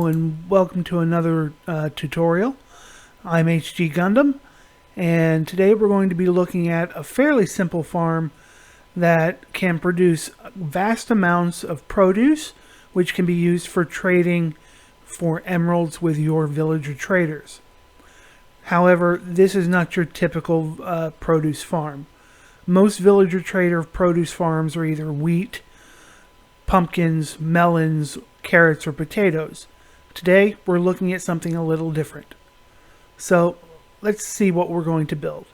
Hello and welcome to another tutorial. I'm HG Gundam, and today we're going to be looking at a fairly simple farm that can produce vast amounts of produce which can be used for trading for emeralds with your villager traders. However, this is not your typical produce farm. Most villager trader produce farms are either wheat, pumpkins, melons, carrots, or potatoes. Today, we're looking at something a little different. So, let's see what we're going to build.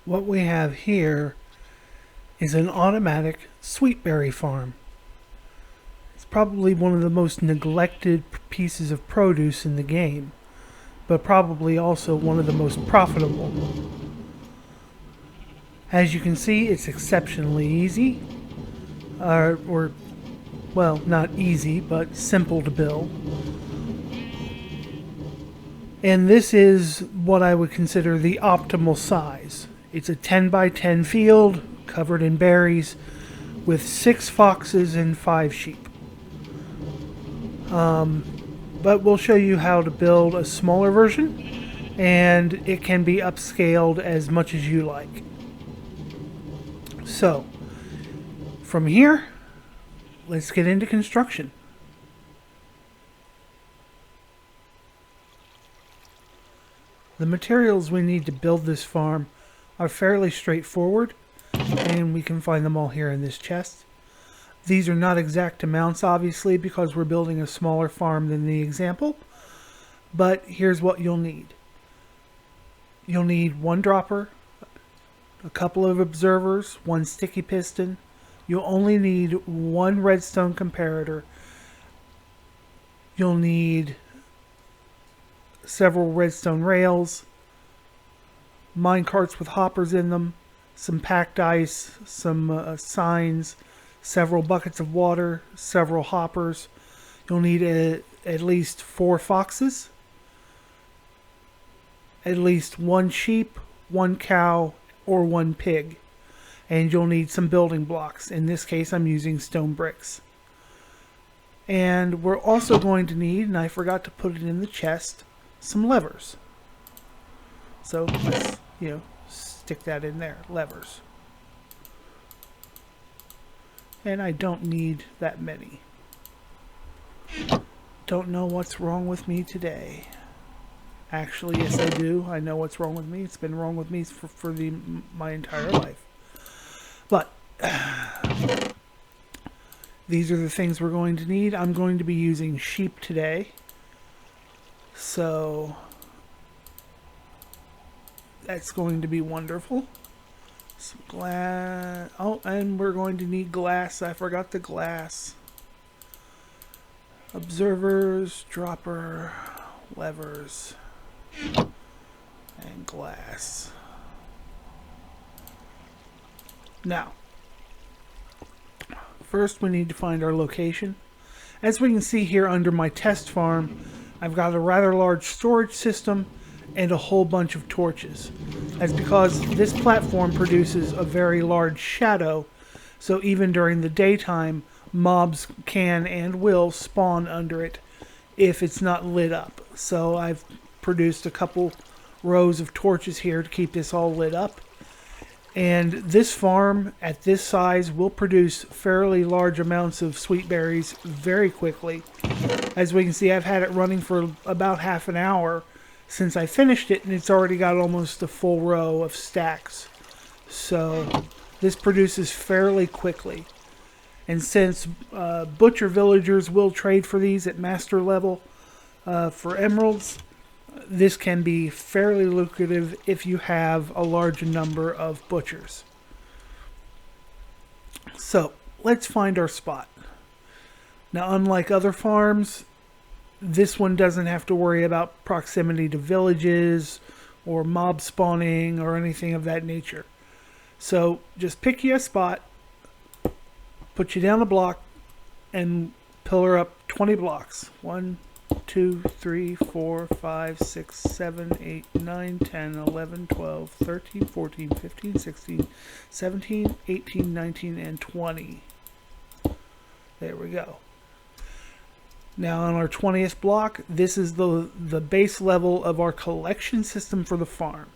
What we have here is an automatic Sweetberry farm. It's probably one of the most neglected pieces of produce in the game, but probably also one of the most profitable. As you can see, it's exceptionally easy, well, not easy, but simple to build. And this is what I would consider the optimal size. It's a 10 by 10 field covered in berries with 6 foxes and 5 sheep. But we'll show you how to build a smaller version, and it can be upscaled as much as you like. So, from here, let's get into construction. The materials we need to build this farm are fairly straightforward, and we can find them all here in this chest. These are not exact amounts, obviously, because we're building a smaller farm than the example, but here's what you'll need. You'll need 1 dropper, a couple of observers, 1 sticky piston. You'll only need 1 redstone comparator. You'll need several redstone rails, mine carts with hoppers in them, some packed ice, some signs, several buckets of water, several hoppers. You'll need at least 4 foxes, at least 1 sheep, 1 cow, or 1 pig. And you'll need some building blocks. In this case, I'm using stone bricks. And we're also going to need, and I forgot to put it in the chest, some levers. So let's, stick that in there, levers. And I don't need that many. Don't know what's wrong with me today. Actually, yes I do. I know what's wrong with me. It's been wrong with me for my entire life. But these are the things we're going to need. I'm going to be using sheep today. So that's going to be wonderful. Some glass. Oh, and we're going to need glass. I forgot the glass. Observers, dropper, levers, and glass. Now, first we need to find our location. As we can see here under my test farm, I've got a rather large storage system and a whole bunch of torches. That's because this platform produces a very large shadow, so even during the daytime, mobs can and will spawn under it if it's not lit up. So I've produced a couple rows of torches here to keep this all lit up. And this farm, at this size, will produce fairly large amounts of sweet berries very quickly. As we can see, I've had it running for about half an hour since I finished it, and it's already got almost a full row of stacks. So this produces fairly quickly. And since butcher villagers will trade for these at master level for emeralds, this can be fairly lucrative if you have a large number of butchers. So, let's find our spot. Now, unlike other farms, this one doesn't have to worry about proximity to villages or mob spawning or anything of that nature. So, just pick you a spot, put you down a block, and pillar up 20 blocks. 1, 2, 3, 4, 5, 6, 7, 8, 9, 10, 11, 12, 13, 14, 15, 16, 17, 18, 19, and 20. There we go. Now on our 20th block, this is the base level of our collection system for the farm.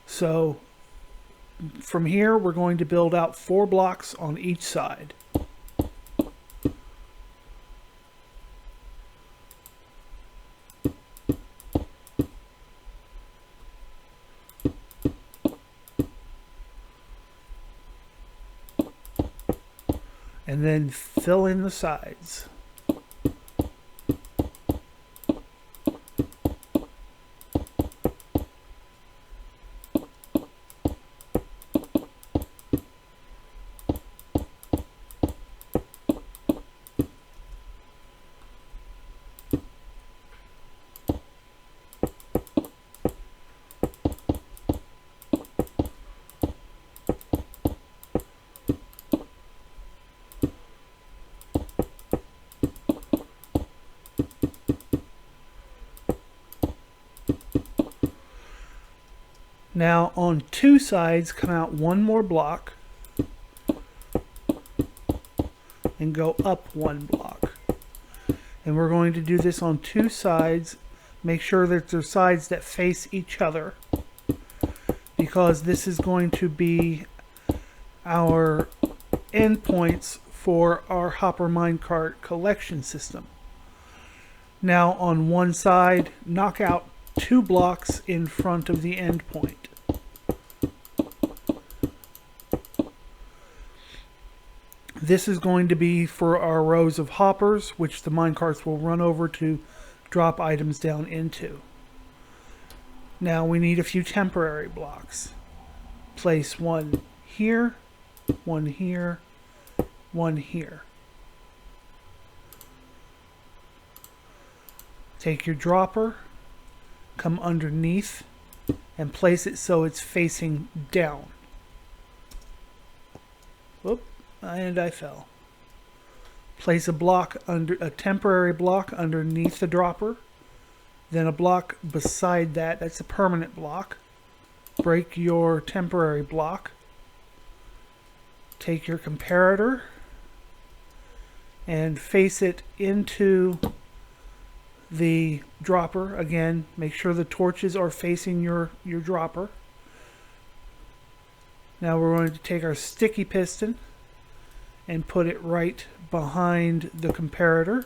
So from here, we're going to build out 4 blocks on each side. And then fill in the sides. Now on 2 sides, come out 1 more block and go up 1 block. And we're going to do this on 2 sides. Make sure that they're sides that face each other, because this is going to be our endpoints for our hopper minecart collection system. Now on 1 side, knock out 2 blocks in front of the endpoint. This is going to be for our rows of hoppers, which the minecarts will run over to drop items down into. Now we need a few temporary blocks. Place 1 here, 1 here, 1 here. Take your dropper, come underneath, and place it so it's facing down. Whoop, and I fell. Place a temporary block underneath the dropper, then a block beside that. That's a permanent block. Break your temporary block. Take your comparator and face it into the dropper. Again, make sure the torches are facing your dropper. Now we're going to take our sticky piston and put it right behind the comparator,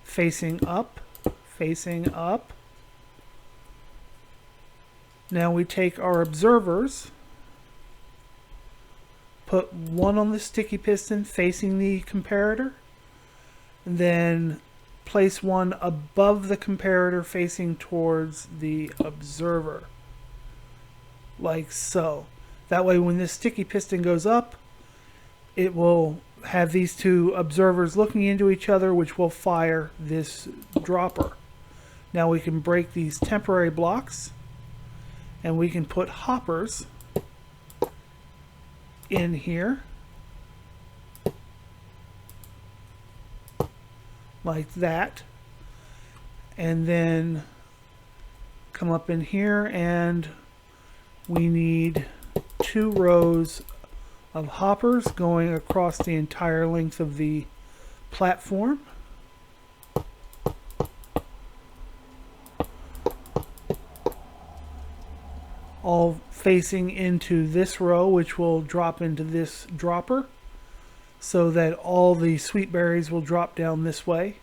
facing up, facing up. Now we take our observers, put 1 on the sticky piston facing the comparator, and then place 1 above the comparator facing towards the observer, like so. That way when this sticky piston goes up, it will have these 2 observers looking into each other, which will fire this dropper. Now we can break these temporary blocks and we can put hoppers in here like that, and then come up in here, and we need 2 rows of hoppers going across the entire length of the platform. All facing into this row, which will drop into this dropper, so that all the sweetberries will drop down this way.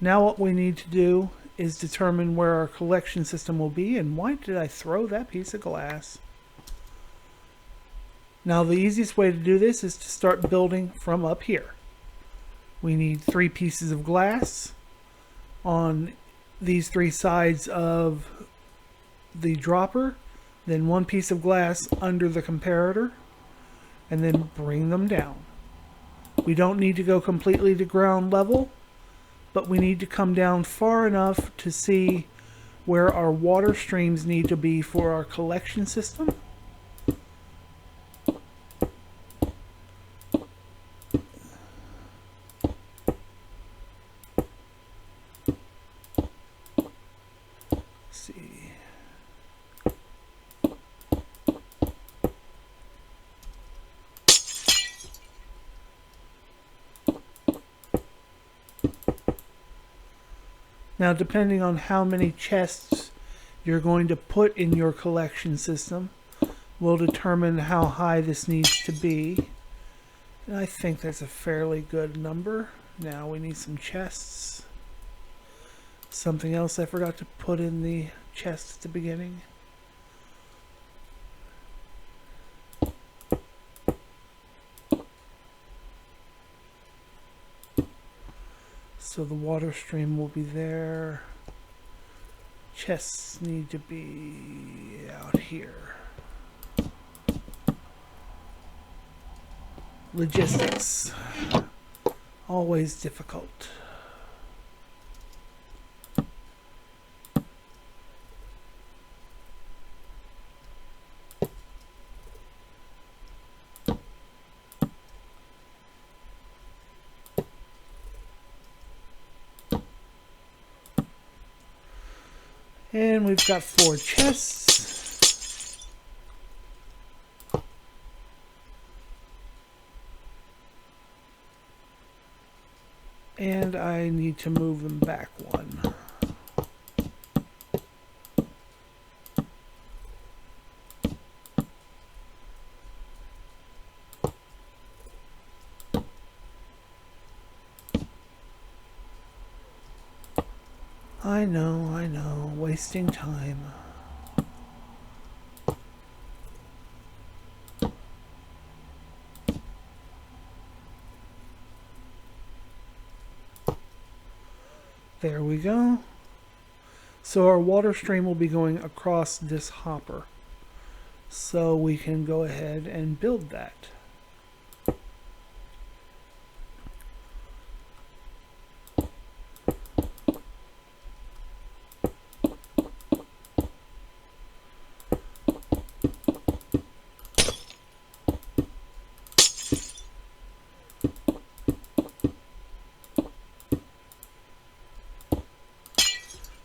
Now what we need to do is determine where our collection system will be. And why did I throw that piece of glass? Now the easiest way to do this is to start building from up here. We need 3 pieces of glass on these 3 sides of the dropper, then 1 piece of glass under the comparator, and then bring them down. We don't need to go completely to ground level, but we need to come down far enough to see where our water streams need to be for our collection system. Now, depending on how many chests you're going to put in your collection system will determine how high this needs to be. And I think that's a fairly good number. Now we need some chests. Something else I forgot to put in the chest at the beginning. So the water stream will be there. Chests need to be out here. Logistics. Always difficult. And we've got 4 chests. And I need to move them back 1. I know, wasting time. There we go. So our water stream will be going across this hopper. So we can go ahead and build that.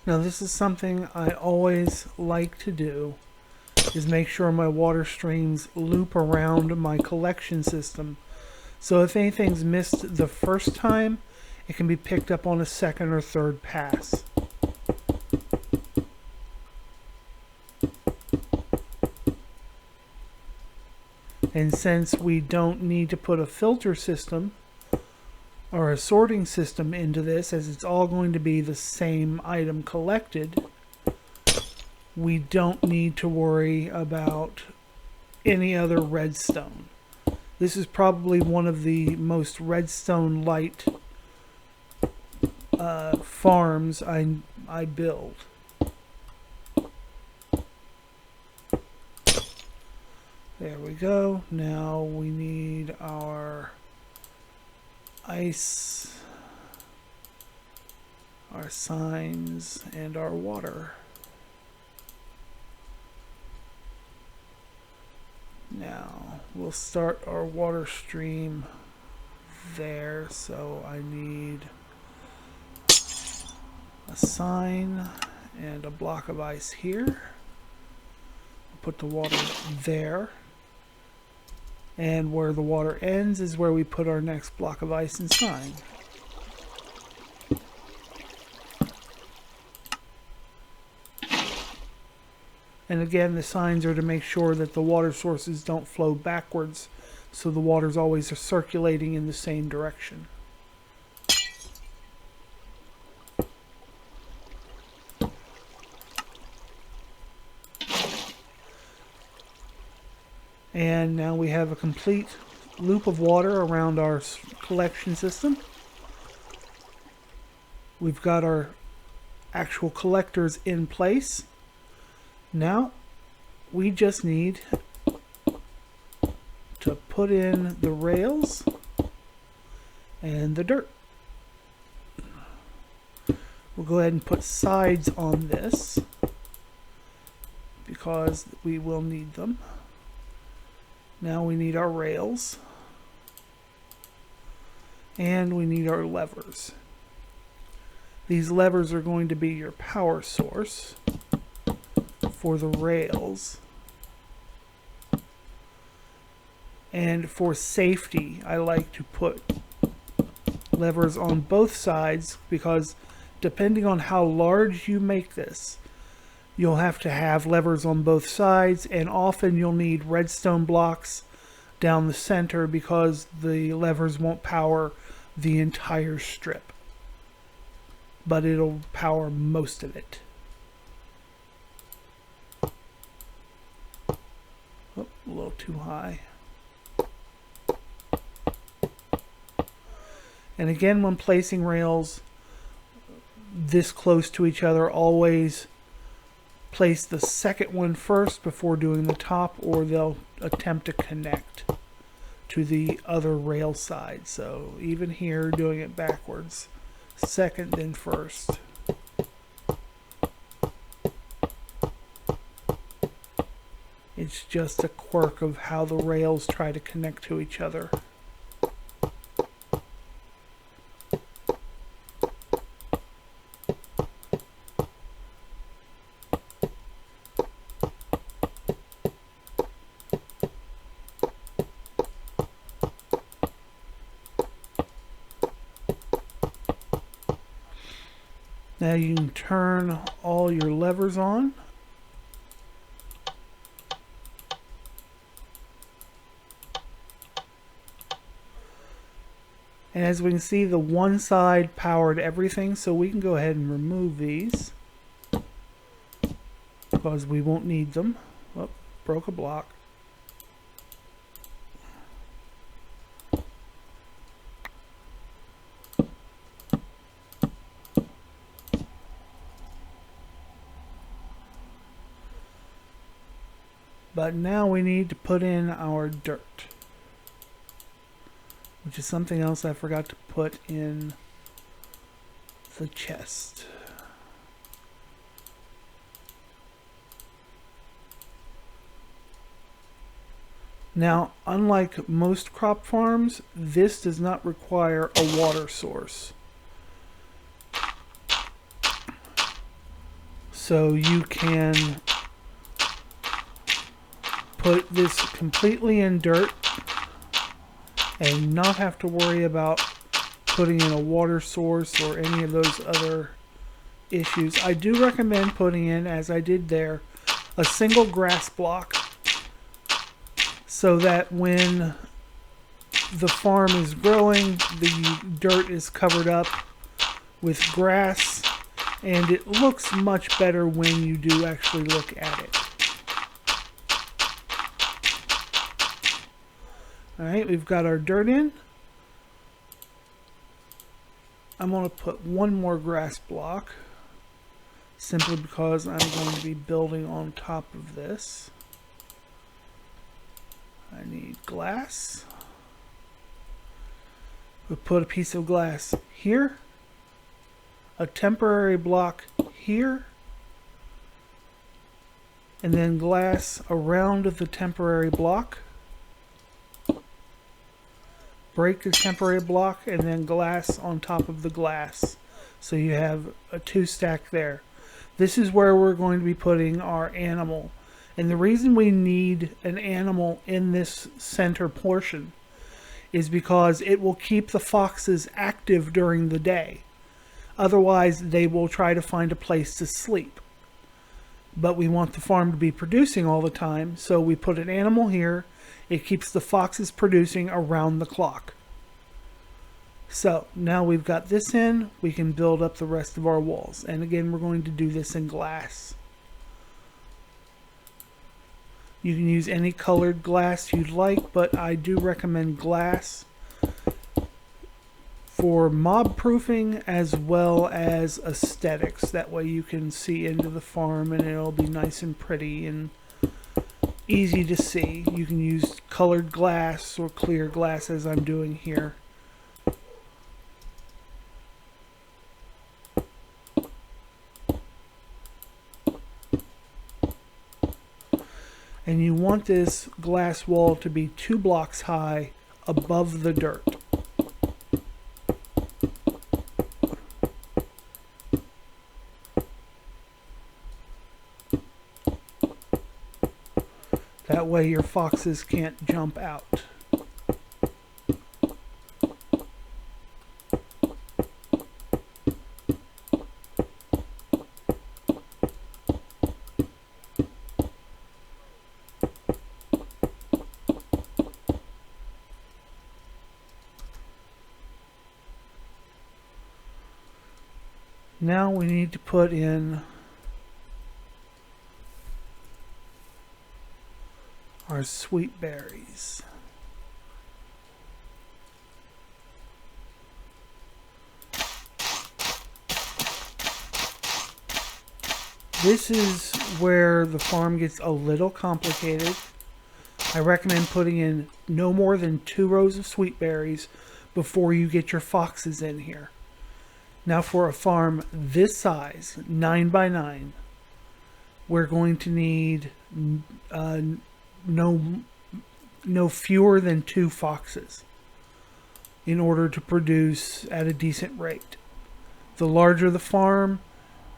Now this is something I always like to do, is make sure my water streams loop around my collection system. So if anything's missed the first time, it can be picked up on a second or third pass. And since we don't need to put a filter system or a sorting system into this, as it's all going to be the same item collected, we don't need to worry about any other redstone. This is probably one of the most redstone light farms I build. There we go. Now we need our ice, our signs, and our water. Now we'll start our water stream there, so I need a sign and a block of ice here. Put the water there. And where the water ends is where we put our next block of ice and sign. And again, the signs are to make sure that the water sources don't flow backwards, so the water's always circulating in the same direction. And now we have a complete loop of water around our collection system. We've got our actual collectors in place. Now we just need to put in the rails and the dirt. We'll go ahead and put sides on this because we will need them. Now we need our rails, and we need our levers. These levers are going to be your power source for the rails. And for safety, I like to put levers on both sides because depending on how large you make this, you'll have to have levers on both sides, and often you'll need redstone blocks down the center because the levers won't power the entire strip, but it'll power most of it. Oh, a little too high. And again, when placing rails this close to each other, always place the second one first before doing the top, or they'll attempt to connect to the other rail side. So even here, doing it backwards, second then first. It's just a quirk of how the rails try to connect to each other. Now you can turn all your levers on. And as we can see, the one side powered everything, so we can go ahead and remove these because we won't need them. Oh, broke a block. But now we need to put in our dirt, which is something else I forgot to put in the chest. Now, unlike most crop farms, this does not require a water source. So you can put this completely in dirt and not have to worry about putting in a water source or any of those other issues. I do recommend putting in, as I did there, a single grass block so that when the farm is growing, the dirt is covered up with grass, and it looks much better when you do actually look at it. Alright, we've got our dirt in. I'm going to put one more grass block, simply because I'm going to be building on top of this. I need glass. We'll put a piece of glass here, a temporary block here, and then glass around the temporary block. Break the temporary block and then glass on top of the glass. So you have a two stack there. This is where we're going to be putting our animal. And the reason we need an animal in this center portion is because it will keep the foxes active during the day. Otherwise, they will try to find a place to sleep. But we want the farm to be producing all the time, so we put an animal here. It keeps the foxes producing around the clock. So now we've got this in, we can build up the rest of our walls. And again, we're going to do this in glass. You can use any colored glass you'd like, but I do recommend glass for mob proofing as well as aesthetics. That way you can see into the farm and it'll be nice and pretty and easy to see. You can use colored glass or clear glass as I'm doing here. And you want this glass wall to be 2 blocks high above the dirt. That way your foxes can't jump out. Now we need to put in our sweet berries. This is where the farm gets a little complicated. I recommend putting in no more than 2 rows of sweet berries before you get your foxes in here. Now for a farm this size, 9 by 9, we're going to need no fewer than 2 foxes in order to produce at a decent rate. The larger the farm,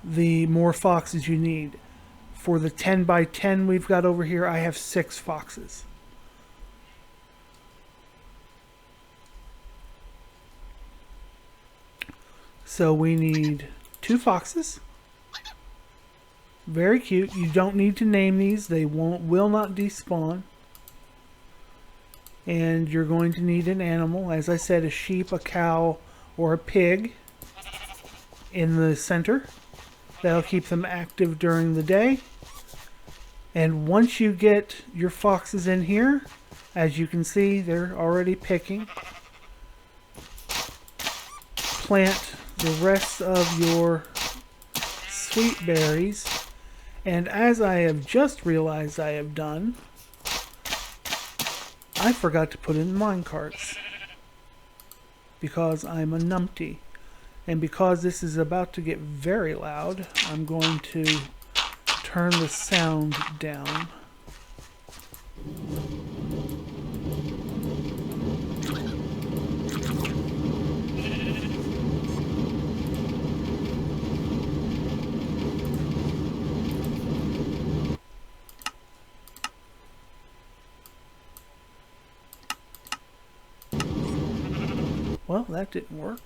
the more foxes you need. For the 10 by 10 we've got over here, I have 6 foxes. So we need 2 foxes. Very cute. You don't need to name these. They will not despawn. And you're going to need an animal. As I said, a sheep, a cow, or a pig in the center. That'll keep them active during the day. And once you get your foxes in here, as you can see, they're already picking. Plant the rest of your sweet berries. And as I have just realized I have done, I forgot to put in mine carts. Because I'm a numpty. And because this is about to get very loud, I'm going to turn the sound down. Well, that didn't work.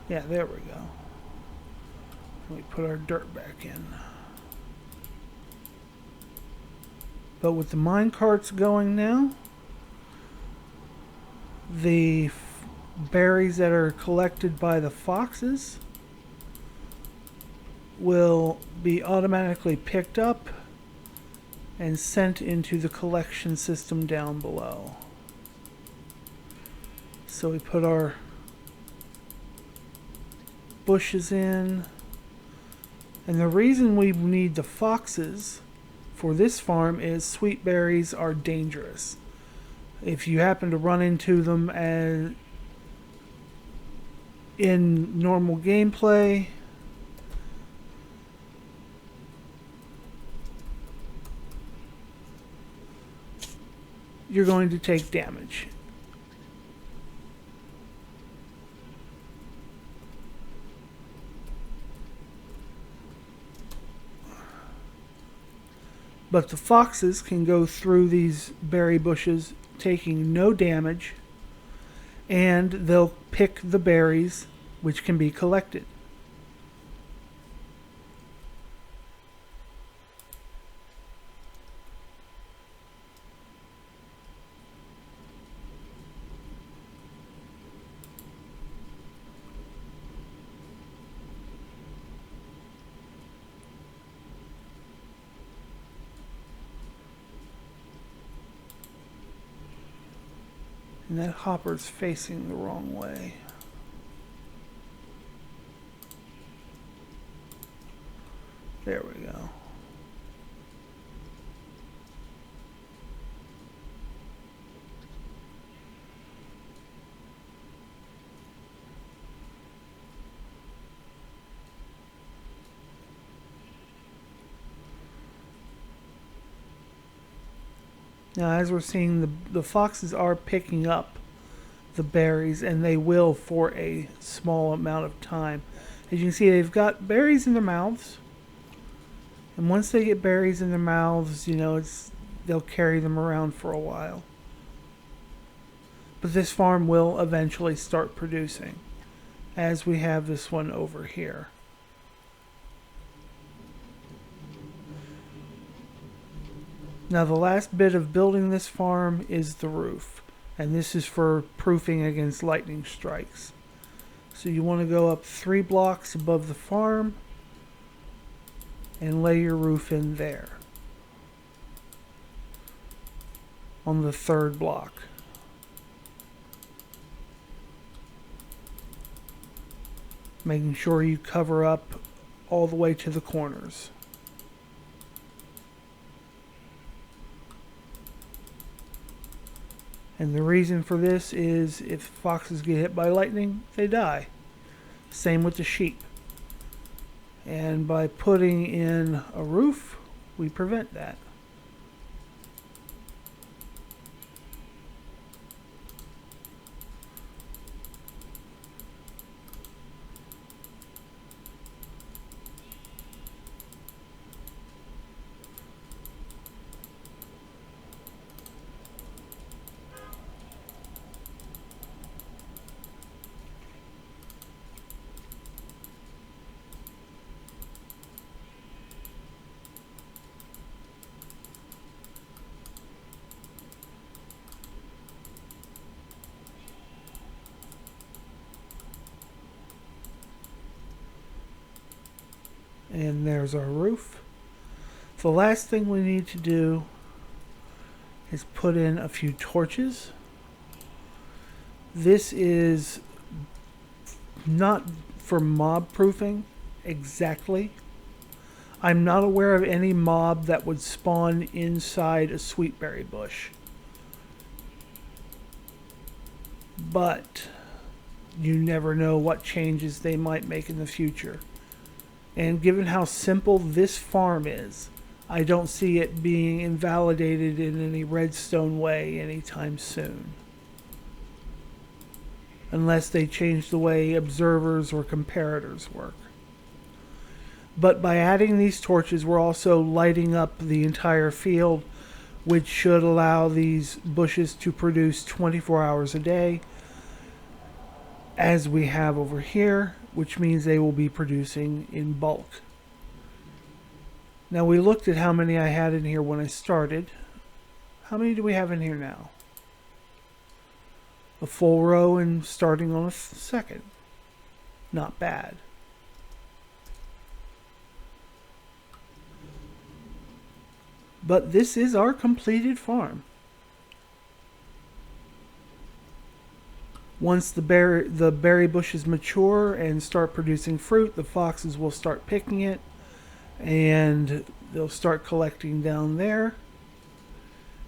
Yeah, there we go. We put our dirt back in. But with the mine carts going now, the berries that are collected by the foxes will be automatically picked up and sent into the collection system down below. So we put our bushes in, and the reason we need the foxes for this farm is sweet berries are dangerous. If you happen to run into them in normal gameplay, you're going to take damage. But the foxes can go through these berry bushes taking no damage, and they'll pick the berries which can be collected. And that hopper's facing the wrong way. There we go. Now, as we're seeing, the foxes are picking up the berries, and they will for a small amount of time. As you can see, they've got berries in their mouths, and once they get berries in their mouths, you know, they'll carry them around for a while. But this farm will eventually start producing, as we have this one over here. Now the last bit of building this farm is the roof, and this is for proofing against lightning strikes. So you want to go up 3 blocks above the farm and lay your roof in there on the 3rd block. Making sure you cover up all the way to the corners. And the reason for this is if foxes get hit by lightning, they die. Same with the sheep. And by putting in a roof, we prevent that. And there's our roof. The last thing we need to do is put in a few torches. This is not for mob proofing exactly. I'm not aware of any mob that would spawn inside a sweetberry bush. But you never know what changes they might make in the future. And given how simple this farm is, I don't see it being invalidated in any redstone way anytime soon. Unless they change the way observers or comparators work. But by adding these torches, we're also lighting up the entire field, which should allow these bushes to produce 24 hours a day, as we have over here, which means they will be producing in bulk. Now we looked at how many I had in here when I started. How many do we have in here now? A full row and starting on a second. Not bad. But this is our completed farm. Once the berry bushes mature and start producing fruit, the foxes will start picking it and they'll start collecting down there.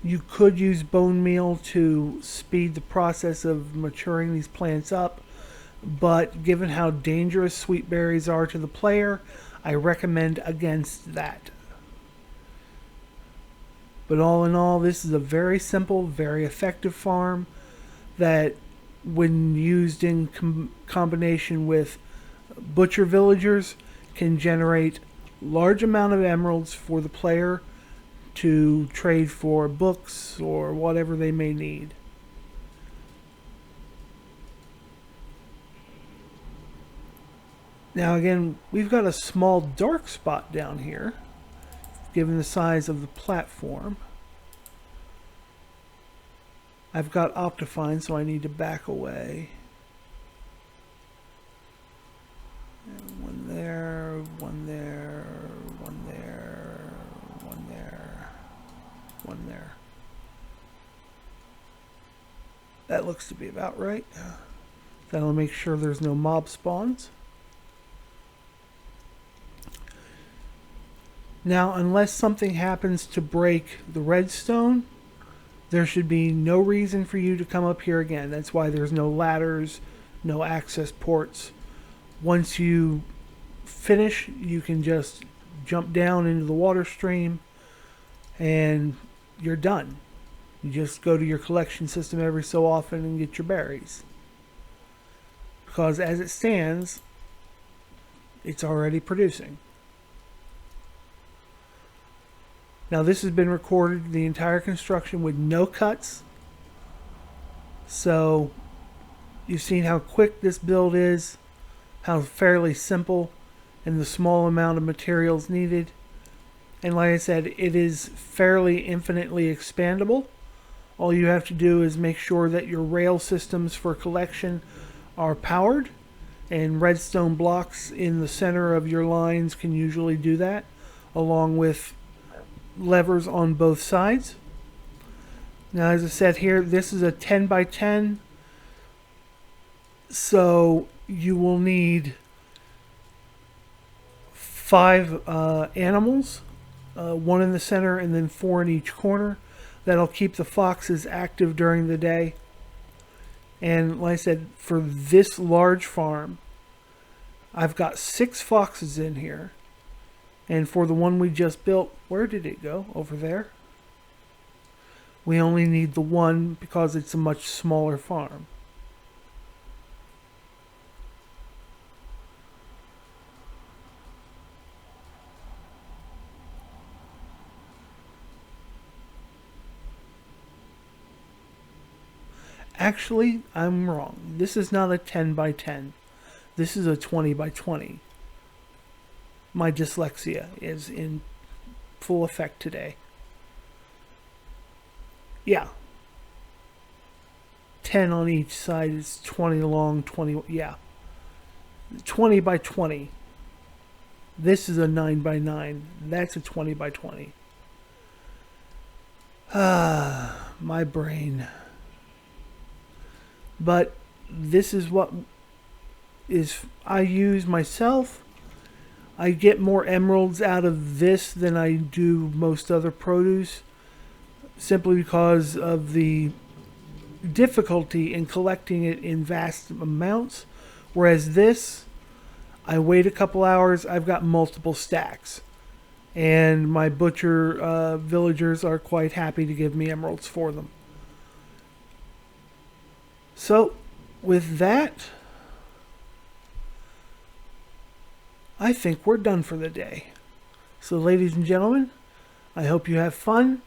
You could use bone meal to speed the process of maturing these plants up, but given how dangerous sweet berries are to the player, I recommend against that. But all in all, this is a very simple, very effective farm that, when used in combination with butcher villagers, can generate large amount of emeralds for the player to trade for books or whatever they may need. Now again, we've got a small dark spot down here, given the size of the platform. I've got Optifine, so I need to back away. And one there, one there, one there, one there, one there. That looks to be about right. That'll make sure there's no mob spawns. Now, unless something happens to break the redstone, there should be no reason for you to come up here again. That's why there's no ladders, no access ports. Once you finish, you can just jump down into the water stream and you're done. You just go to your collection system every so often and get your berries. Because as it stands, it's already producing. Now this has been recorded, the entire construction, with no cuts. So you've seen how quick this build is, how fairly simple, and the small amount of materials needed. And like I said, it is fairly infinitely expandable. All you have to do is make sure that your rail systems for collection are powered, and redstone blocks in the center of your lines can usually do that, along with levers on both sides. Now, as I said here, this is a 10 by 10, so you will need 5 animals, 1 in the center and then 4 in each corner. That'll keep the foxes active during the day. And like I said, for this large farm, I've got 6 foxes in here. And for the one we just built, where did it go? Over there. We only need the 1 because it's a much smaller farm. Actually, I'm wrong. This is not a 10 by 10. This is a 20 by 20. My dyslexia is in full effect today. Yeah. 10 on each side is 20 long, 20, yeah. 20 by 20. This is a 9 by 9. That's a 20 by 20. Ah, my brain. But this is what I use myself. I get more emeralds out of this than I do most other produce, simply because of the difficulty in collecting it in vast amounts. Whereas this, I wait a couple hours, I've got multiple stacks. And my butcher villagers are quite happy to give me emeralds for them. So, with that, I think we're done for the day. So, ladies and gentlemen, I hope you have fun,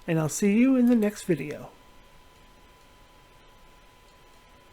and I'll see you in the next video.